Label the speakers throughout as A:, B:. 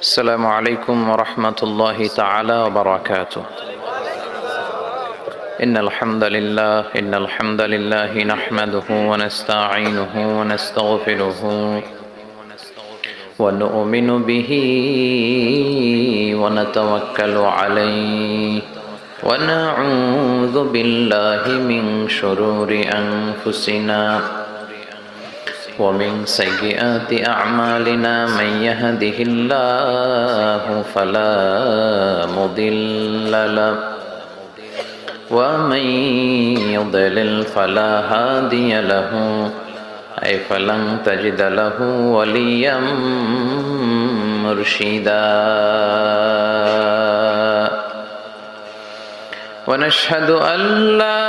A: السلام عليكم ورحمة الله تعالى وبركاته. إن الحمد لله نحمده ونستعينه ونستغفره ونؤمن به ونتوكل عليه ونعوذ بالله من شرور أنفسنا ومن سيئات أعمالنا. من يهده الله فلا مضل له ومن يضلل فلا هادي له أي فلن تجد له وليا مرشدا. ونشهد أن لا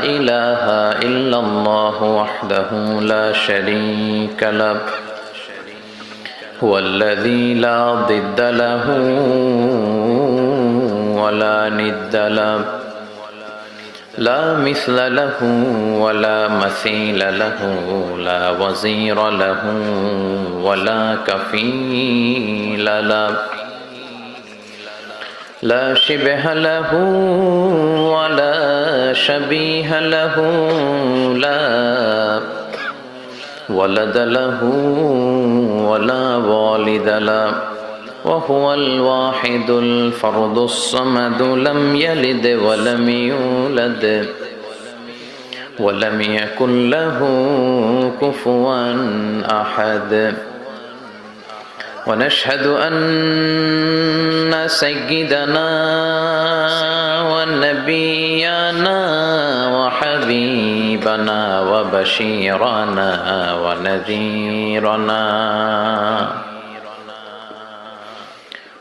A: إله إلا الله وحده لا شريك له هو الذي لا ضد له ولا ند له لا مثل له ولا مثيل له لا وزير له ولا كفيل له لا شبه له ولا شبيه له لا ولد له ولا والد له وهو الواحد الفرد الصمد لم يلد ولم يولد ولم يكن له كفوا أحد. ونشهد أن سيدنا ونبينا وحبيبنا وبشيرنا ونذيرنا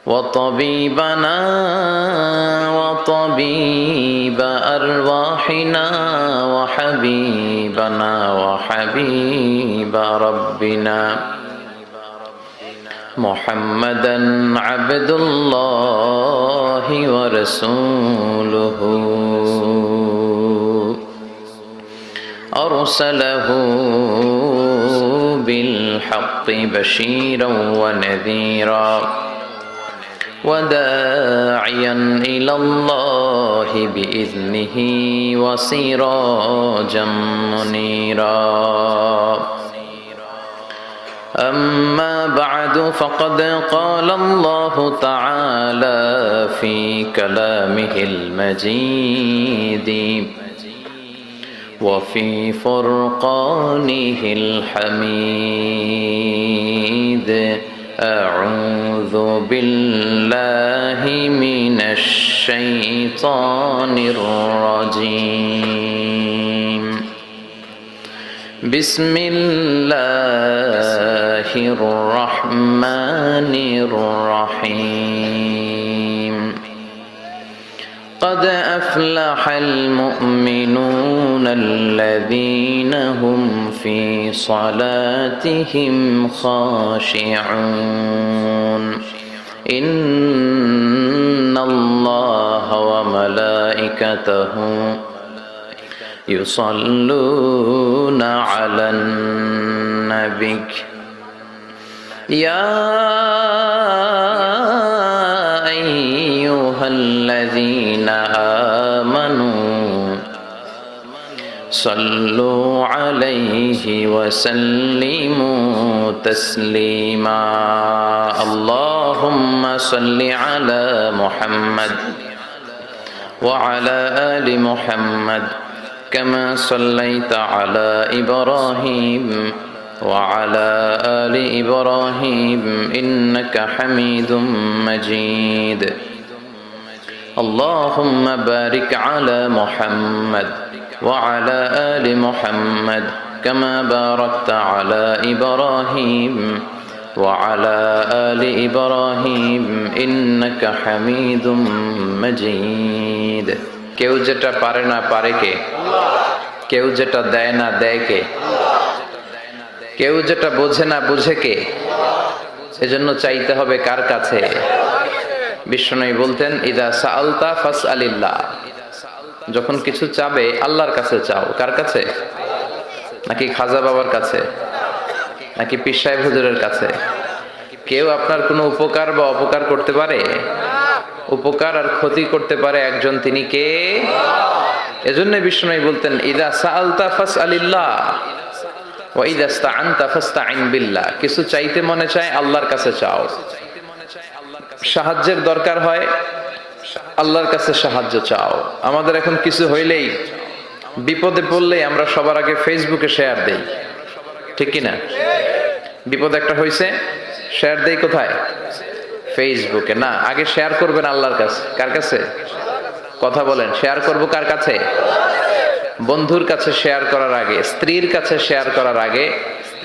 A: وطبيبنا وطبيب أرواحنا وحبيبنا وحبيب ربنا محمدا عبد الله ورسوله أرسله بالحق بشيرا ونذيرا وداعيا إلى الله بإذنه وسراجا منيرا. أما بعد فقد قال الله تعالى في كلامه المجيد وفي فرقانه الحميد. أعوذ بالله من الشيطان الرجيم. بسم الله الرحمن الرحيم. قد أفلح المؤمنون الذين هم في صلاتهم خاشعون. إن الله وملائكته يصلون على النبي يا أيها الذين آمنوا صلوا عليه وسلموا تسليما. اللهم صل على محمد وعلى آل محمد كما صليت على إبراهيم وعلى آل إبراهيم إنك حميد مجيد. اللهم بارك على محمد وعلى آل محمد كما باركت على إبراهيم وعلى آل إبراهيم إنك حميد مجيد. কেউ যেটা পারে না পারে কে? কেউ যেটা দেয় না দেয় কে? কেউ যেটা বোঝে না বুঝে কে? এজন্য চাইতে হবে কার কাছে? বিশ্বনবী বলতেন ইদা সাআলতা ফাসআলিল্লাহ, যখন কিছু চাবে আল্লাহর কাছে চাও। কার কাছে? নাকি খাজা বাবার কাছে, নাকি পীর সাহেব হুজুরের কাছে, কেউ আপনার কোনো উপকার বা অপকার করতে পারে? উপকার আর ক্ষতি করতে পারে একজন, তিনি কে? এজন্য বিষ্ণু বলতেন, ইদা সাআলতা ফাসআলিল্লাহ ওয়া ইদা ইসতাআনতা ফাসতাইন বিল্লাহ। কিছু চাইতে মনে চায়, আল্লাহর কাছে চাও। সাহায্যের দরকার হয়, আল্লাহর কাছে সাহায্য চাও। আমাদের এখন কিছু হইলেই, বিপদে পড়লেই আমরা সবার আগে ফেসবুকে শেয়ার দেই, ঠিক কি না? বিপদ একটা হইছে, শেয়ার দেই কোথায়? ফেসবুকে না, আগে শেয়ার করবেন আল্লাহর কাছে। কার কাছে? কথা বলেন, শেয়ার করব কার কাছে? বন্ধুর কাছে শেয়ার করার আগে, স্ত্রীর কাছে শেয়ার করার আগে,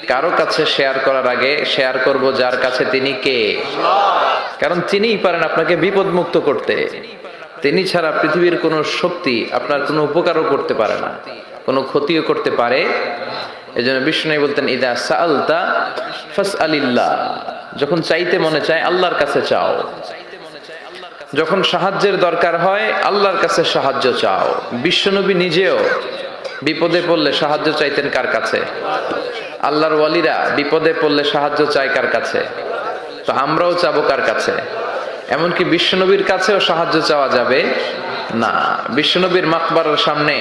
A: কারো কাছে শেয়ার করার আগে শেয়ার করব যার কাছে, তিনি কে? কারণ তিনিই পারেন আপনাকে বিপদ মুক্ত করতে। তিনি ছাড়া পৃথিবীর কোনো শক্তি আপনার কোনো উপকারও করতে পারে না, কোনো ক্ষতিও করতে পারে। এজন্য বিষ্ণু বলতেন, ইদা সাআলতা ফাসআলিল্লাহ। যখন চাইতে মনে চায়, আল্লাহর কাছে চাও। যখন সাহায্যের দরকার হয়, আল্লাহর কাছে সাহায্য চাও। বিশ্বনবী নিজেও বিপদে পড়লে সাহায্য চাইতেন কার কাছে? আল্লাহর ওয়ালিরা বিপদে পড়লে সাহায্য চায় কার কাছে? তো আমরাও চাবো কার কাছে? এমনকি বিশ্বনবীর কাছেও সাহায্য চাওয়া যাবে না। বিশ্বনবীর মাকবারের সামনে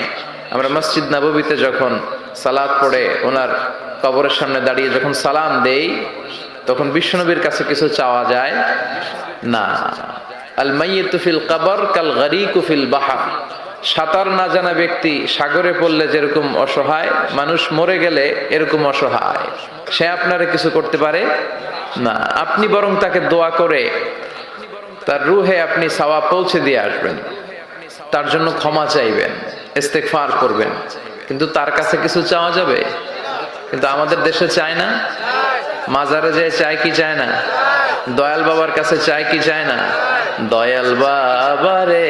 A: আমরা মসজিদ নববীতে যখন সালাত পড়ে ওনার কবরের সামনে দাঁড়িয়ে যখন সালাম দেই, তখন বিশ্বনবীর কাছে কিছু চাওয়া যায় না। আল মাইয়িতু ফিল কবর কাল গরীকু ফিল বাহর। সাঁতার না জানা ব্যক্তি সাগরে পড়লে যেরকম অসহায়, মানুষ মরে গেলে এরকম অসহায়। সে আপনারে কিছু করতে পারে না। আপনি বরং তাকে দোয়া করে তার রুহে আপনি সওয়াব পৌঁছে দিয়ে আসবেন, তার জন্য ক্ষমা চাইবেন, ইস্তেগফার করবেন, কিন্তু তার কাছে কিছু চাওয়া যাবে? কিন্তু আমাদের দেশে চায় না। মাজারে যায় চায় কি চায় না? দয়াল বাবার কাছে চায় কি চায় না? দয়াল বাবা রে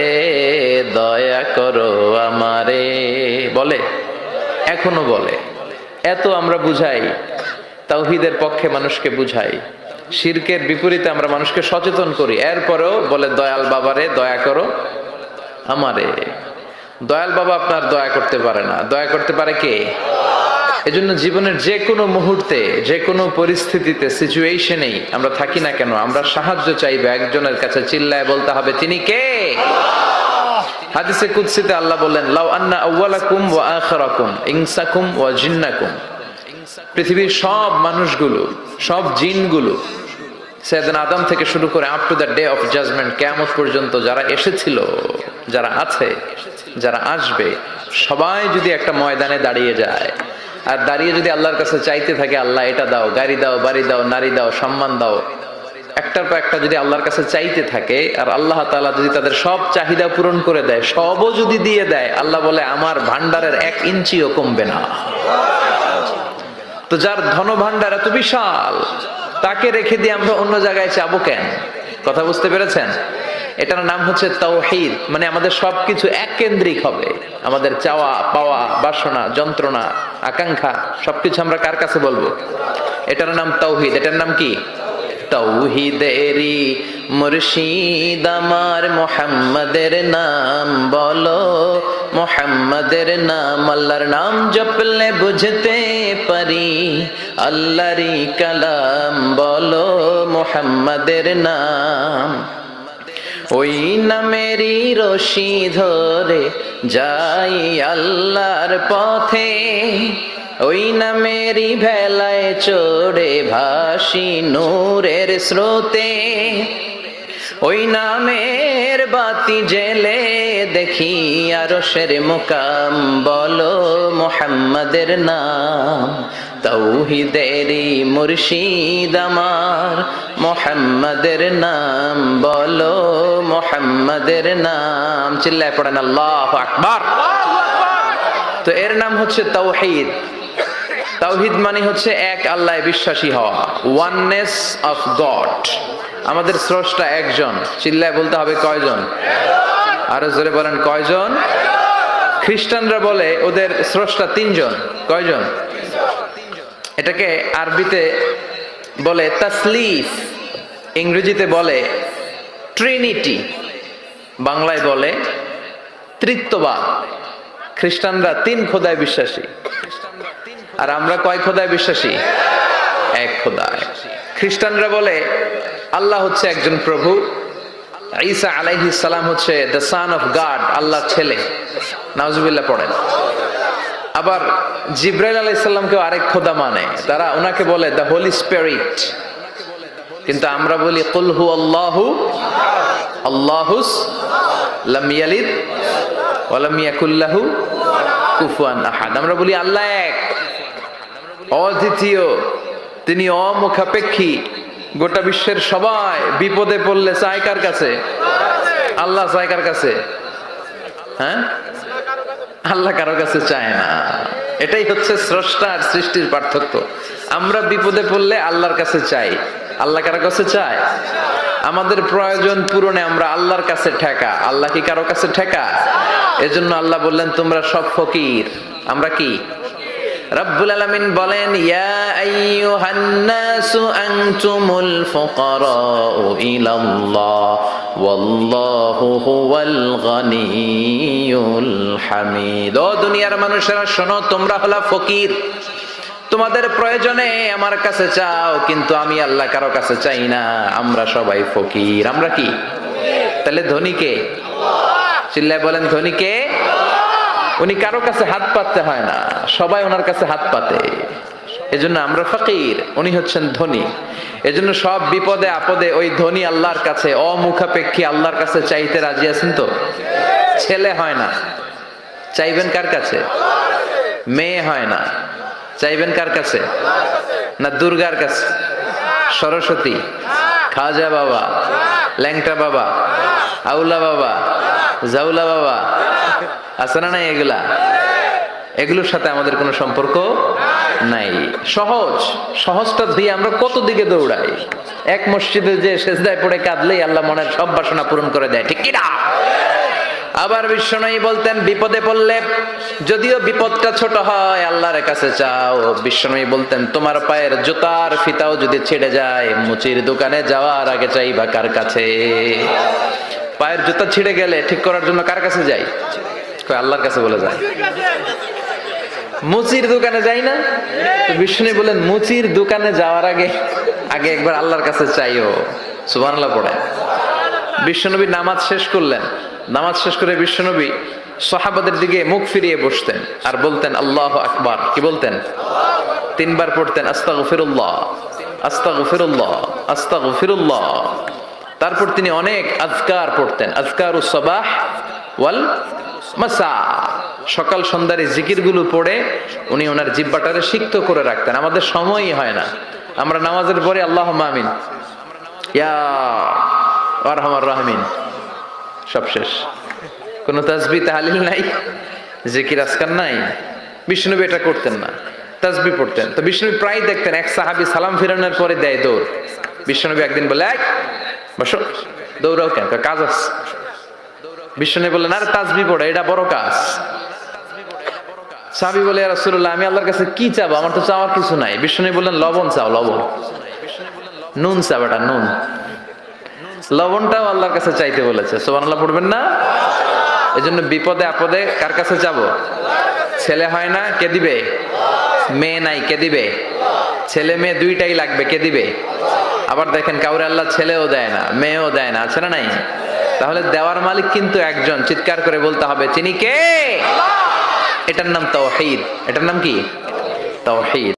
A: দয়া করো আমারে বলে, এখনো বলে। এত আমরা বুঝাই, তাওহীদের পক্ষে মানুষকে বুঝাই, শিরকের বিপরীতে আমরা মানুষকে সচেতন করি, এরপরেও বলে দয়াল বাবারে দয়া করো আমারে। দয়াল বাবা আপনার দয়া করতে পারে না, দয়া করতে পারে কে? এজন্য জীবনের যে কোনো মুহূর্তে, যে কোনো পরিস্থিতিতে, সিচুয়েশনেই আমরা থাকি না কেন, আমরা সাহায্য চাইবে একজনের কাছে, চিল্লায় বলতে হবে, তিনি কে? হাদিসে কুদসিতে আল্লাহ বলেন, লাউ আন্না আউওয়ালাকুম ওয়া আখিরাকুম ইনসাকুম ওয়া জিন্নাকুম। পৃথিবীর সব মানুষগুলো, সব জিনগুলো, সাইয়েদনা আদম থেকে শুরু করে up to the day of judgement, কিয়ামত পর্যন্ত যারা এসেছিল, যারা আছে, যারা আসবে, সবাই যদি একটা ময়দানে দাঁড়িয়ে যায় আর দাঁড়িয়ে যদি আল্লাহর কাছে চাইতে থাকে, আল্লাহ এটা দাও, গাড়ি দাও, বাড়ি দাও, নারী দাও, সম্মান দাও, একটার পর একটা যদি আল্লাহর কাছে চাইতে থাকে, আর আল্লাহ তাআলা যদি তাদের সব চাহিদা পূরণ করে দেয়, সবও যদি দিয়ে দেয়, আল্লাহ বলে আমার ভান্ডারের 1 ইঞ্চিও কমবে না। তো যার ধন ভান্ডার এত বিশাল, তাকে রেখে দিয়ে আমরা অন্য জায়গায় চাবো কেন? কথা বুঝতে পেরেছেন? এটার নাম হচ্ছে তাওহীদ। মানে আমাদের সবকিছু এক কেন্দ্রিক হবে। আমাদের চাওয়া পাওয়া, বাসনা, যন্ত্রণা, আকাঙ্ক্ষা সবকিছু আমরা কার কাছে বলবো? এটার নাম তাওহীদ। এটার নাম কি? তাওহীদেরই মুর্শিদ আমার মুহাম্মাদের নাম বলো, মুহাম্মাদের নাম। আল্লাহর নাম জপলে বুঝতে পারি, আল্লাহরই কালাম বলো, মুহাম্মাদের নাম। ওই নামেরই রশি ধরে যাই আল্লাহর পথে, ওই নামেরই ভেলায় চড়ে ভাসি নূরের স্রোতে, ওই নামের বাতি জেলে দেখি আরশের মুকাম বলো, মুহাম্মাদের নাম। তাওহীদেরই মুর্শিদ আমার মুহাম্মাদের নাম বলো, মুহাম্মাদের নাম। চিল্লায় পড়েন আল্লাহু আকবার। তো এর নাম হচ্ছে তাওহীদ। তাওহীদ মানে হচ্ছে এক আল্লাহয় বিশ্বাসী হওয়া, ওয়াননেস অফ গড। আমাদের স্রষ্টা একজন। চিল্লায় বলতে হবে কয়জন? আরো জোরে বলেন কয়জন? খ্রিস্টানরা বলে ওদের স্রষ্টা 3 জন। কয়জন? এটাকে আরবিতে বলে তাসলিফ, ইংরেজিতে বলে ট্রিনিটি, বাংলায় বলে ত্রিত্ববাদ। খ্রিস্টানরা 3 খোদায় বিশ্বাসী, আর আমরা কয় খোদায় বিশ্বাসী? এক খোদায়। খ্রিস্টানরা বলে আল্লাহ হচ্ছে একজন প্রভু, ঈসা আলাইহিস সালাম হচ্ছে দ্য সান অফ গড, আল্লাহর ছেলে। নাউজুবিল্লাহ পড়েন। আবার জিব্রাইল আলাইহিস সালামকেও আরেক খোদা মানে, তারা ওনাকে বলে দ্য হোলি স্পিরিট। কিন্তু আমরা বলি কুল হু আল্লাহু আল্লাহুস লাম ইয়ালিদ ওয়া লাম ইয়াকুল লাহু কুফুয়ান আহাদ। আমরা বলি আল্লাহ এক, অদ্বিতীয়, তিনি অমুখাপেক্ষী। গোটা বিশ্বের সবাই বিপদে পড়লে চায় কার কাছে? আল্লাহ চায় কার কাছে? হ্যাঁ, আল্লাহ কারো কাছে চায় না। এটাই হচ্ছে স্রষ্টা আর সৃষ্টির পার্থক্য। আমরা বিপদে পড়লে আল্লাহর কাছে চাই, আল্লাহ কারো কাছে চায়? আমাদের প্রয়োজন পূরণে আমরা আল্লাহর কাছে ঠেকা, আল্লাহ কি কারো কাছে ঠেকা? এজন্য আল্লাহ বললেন তোমরা সব ফকির। আমরা কি? রব্বুল আলামিন বলেন ইয়া আইয়ুহান নাসু আনতুমুল ফুকারাউ ইলাল্লাহ ওয়াল্লাহু হুয়াল গনিয়ুল হামিদ। ও দুনিয়ার মানুষেরা শোনো, তোমরা হলো ফকির, তোমাদের প্রয়োজনে আমার কাছে চাও, কিন্তু আমি আল্লাহ কারো কাছে চাই না। আমরা সবাই ফকির। আমরা কি? তাহলে ধনী কে? চিল্লায় বলেন ধনী কে? উনি কারো কাছে হাত পাততে হয় না, সবাই ওনার কাছে হাত পাতে। এজন্য আমরা ফকির, উনি হচ্ছেন ধনী। এজন্য সব বিপদে আপদে ওই ধনী আল্লাহর কাছে, অমুখাপেক্ষী আল্লাহর কাছে চাইতে রাজি আছেন তো? ছেলে হয় না, চাইবেন কার কাছে? মেয়ে হয় না, চাইবেন কার কাছে? না দুর্গার কাছে, সরস্বতী, খাজা বাবা, ল্যাংটা বাবা, আউলা বাবা, জাউলা বাবা, আছে না নাই? এগুলোর সাথে আমাদের কোনো সম্পর্ক নাই। সহজ, সহজটা দিয়ে আমরা কত দিকে দৌড়াই। এক মসজিদে যে সেজদায় পড়ে কাঁদলেই আল্লাহ মনের সব বাসনা পূরণ করে দেয়, ঠিক কি না? আবার বিশ্বনবী বলতেন বিপদে পড়লে, যদিও বিপদটা ছোট হয়, আল্লাহর কাছে চাও। বিশ্বনবী বলতেন তোমার পায়ের জুতার ফিতাও যদি ছিঁড়ে যায়, মুচির দোকানে যাওয়ার আগে চাইবা কার কাছে? পায়ের জুতা ছিঁড়ে গেলে ঠিক করার জন্য কার কাছে যাই? আল্লাহর কাছে বলে যায়। মুচির দোকানে যাই না? তো বিষ্ণু বলেন মুচির দোকানে যাওয়ার আগে আগে একবার আল্লাহর কাছে চাইও। সুবহানাল্লাহ পড়ে। বিশ্বনবী নামাজ শেষ করলেন, নামাজ শেষ করে বিশ্বনবী সাহাবাদের দিকে মুখ ফিরিয়ে বসতেন আর বলতেন আল্লাহু আকবার। কি বলতেন? তিনবার পড়তেন আস্তাগফিরুল্লাহ আস্তাগফিরুল্লাহ আস্তাগফিরুল্লাহ। তারপর তিনি অনেক আযকার পড়তেন, আযকারুস সাবাহ ওয়াল মাসা। সকাল সন্ধ্যার এই জিকিরগুলো পড়ে উনি ওনার জিহ্বাটারে সিক্ত করে রাখতেন। আমাদের সময়ই হয় না, আমরা নামাজের পরে আল্লাহুম্মা আমিন, ইয়া আরহামার রাহিমিন, সব শেষ। কোনো তাসবিহ তাহলিল নাই, জিকির আজকার নাই। বিষ্ণুনবী এটা করতেন না, তাসবিহ পড়তেন। তো বিষ্ণুনবী প্রায় দেখতেন এক সাহাবী সালাম ফিরানোর পরে দেয় দৌড়। বিষ্ণুনবী একদিন বলে এক বসো, দৌড়াও কেন? কাজ আছে। বিষ্ণুনবী বললেন আরে তাসবিহ পড়ে, এটা বড় কাজ। সাহাবী বলে ইয়া রাসূলুল্লাহ আমি আল্লাহর কাছে কি চাবো? আমার তো চাওয়ার কিছু নাই। বিষ্ণুনবী বললেন লবণ চাও, লবণ। নুন চাও, এটা নুন। লবণটাও আল্লাহর কাছে চাইতে বলেছে। সুবহানাল্লাহ পড়বেন না? এজন্য বিপদে আপদে কার কাছে যাব? ছেলে হয় না, কে দিবে? মেয়ে নাই, কে দিবে? ছেলে মেয়ে দুইটাই লাগবে, কে দিবে? আবার দেখেন কাউরে আল্লাহ ছেলেও দেয় না, মেয়েও দেয় না, আছে না নাই? তাহলে দেওয়ার মালিক কিন্তু একজন। চিৎকার করে বলতে হবে তিনি কে? এটার নাম তাওহীদ। এটার নাম কি? তাওহীদ।